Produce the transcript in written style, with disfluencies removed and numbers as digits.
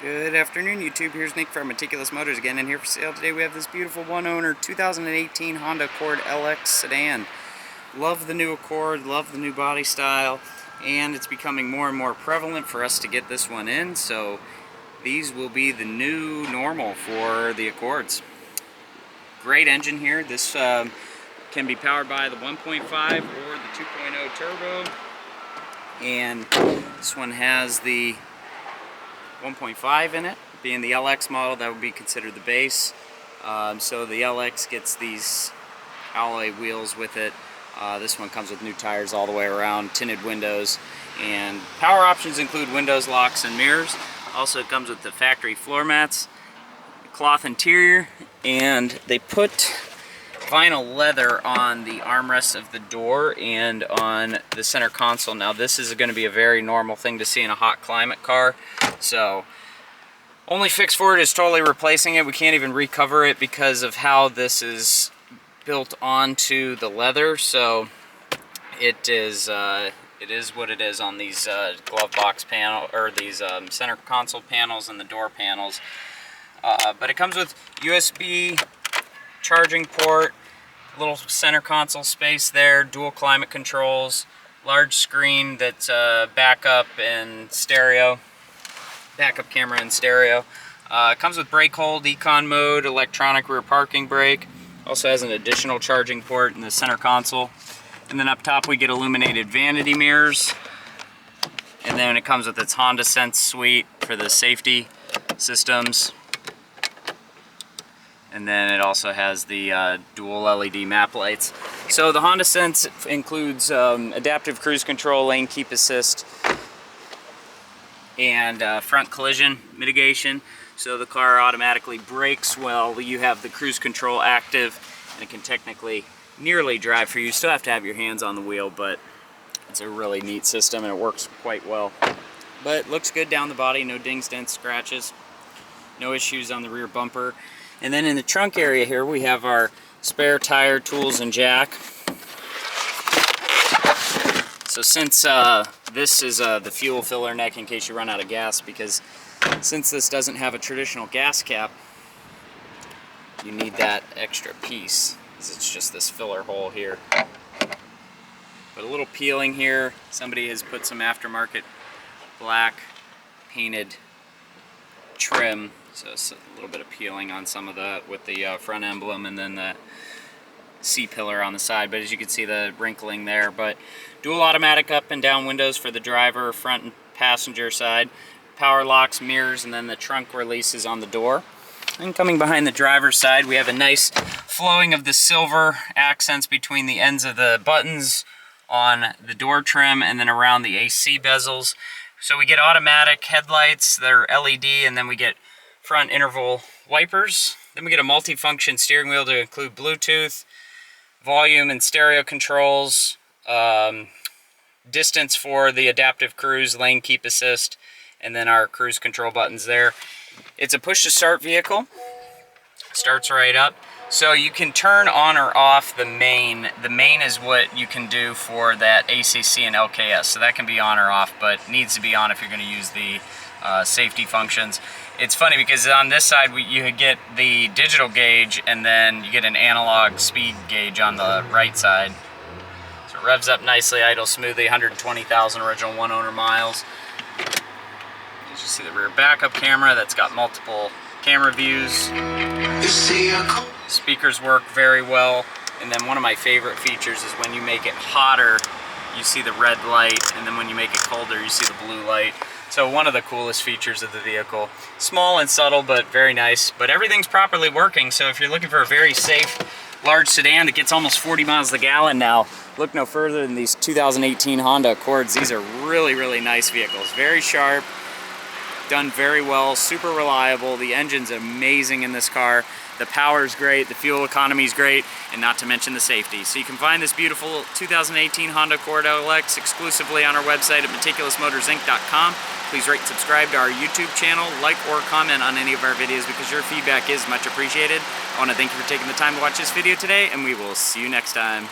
Good afternoon, YouTube. Here's Nick from Meticulous Motors again, and here for sale today we have this beautiful one-owner 2018 Honda Accord LX sedan. Love the new Accord, love the new body style, and it's becoming more and more prevalent for us to get this one in, so these will be the new normal for the Accords. Great engine here. This can be powered by the 1.5 or the 2.0 turbo, and this one has the 1.5 in it. Being the LX model, that would be considered the base. So the LX gets these alloy wheels with it. This one comes with new tires all the way around, tinted windows, and power options include windows, locks, and mirrors. Also, it comes with the factory floor mats, cloth interior, and they put vinyl leather on the armrests of the door and on the center console. Now this is going to be a very normal thing to see in a hot climate car, so only fix for it is totally replacing it. We can't even recover it because of how this is built onto the leather, so it is what it is on these glove box panel, or these center console panels and the door panels. But it comes with USB charging port, little center console space there, dual climate controls, large screen that's backup and stereo, backup camera and stereo. It comes with brake hold, econ mode, electronic rear parking brake. Also has an additional charging port in the center console. And then up top we get illuminated vanity mirrors. And then it comes with its Honda Sense suite for the safety systems. And then it also has the dual LED map lights. So the Honda Sense includes adaptive cruise control, lane keep assist, and front collision mitigation. So the car automatically brakes while you have the cruise control active, and it can technically nearly drive for you. You still have to have your hands on the wheel, but it's a really neat system and it works quite well. But it looks good down the body, no dings, dents, scratches, no issues on the rear bumper. And then in the trunk area here we have our spare tire, tools, and jack. So since this is the fuel filler neck in case you run out of gas, because since this doesn't have a traditional gas cap, you need that extra piece, because it's just this filler hole here. But a little peeling here, somebody has put some aftermarket black painted trim, so it's a little bit of peeling on some of that with the front emblem and then the C-pillar on the side, but as you can see the wrinkling there. But dual automatic up and down windows for the driver, front and passenger side, power locks, mirrors, and then the trunk releases on the door. And coming behind the driver's side, we have a nice flowing of the silver accents between the ends of the buttons on the door trim and then around the AC bezels. So we get automatic headlights, they're LED, and then we get front interval wipers. Then we get a multi-function steering wheel to include Bluetooth, volume and stereo controls, distance for the adaptive cruise, lane keep assist, and then our cruise control buttons there. It's a push to start vehicle. Starts right up. So you can turn on or off the main. The main is what you can do for that ACC and LKS. So that can be on or off, but needs to be on if you're going to use the safety functions. It's funny because on this side you get the digital gauge and then you get an analog speed gauge on the right side. So it revs up nicely, idles smoothly, 120,000 original one-owner miles. As you see the rear backup camera that's got multiple camera views. Speakers work very well. And then one of my favorite features is when you make it hotter, you see the red light, and then when you make it colder, you see the blue light. So one of the coolest features of the vehicle. Small and subtle, but very nice. But everything's properly working, so if you're looking for a very safe, large sedan that gets almost 40 miles a gallon now, look no further than these 2018 Honda Accords. These are really, really nice vehicles. Very sharp, done very well, super reliable. The engine's amazing in this car. The power's great, the fuel economy's great, and not to mention the safety. So you can find this beautiful 2018 Honda Accord LX exclusively on our website at meticulousmotorsinc.com. Please rate and subscribe to our YouTube channel, like or comment on any of our videos because your feedback is much appreciated. I want to thank you for taking the time to watch this video today, and we will see you next time.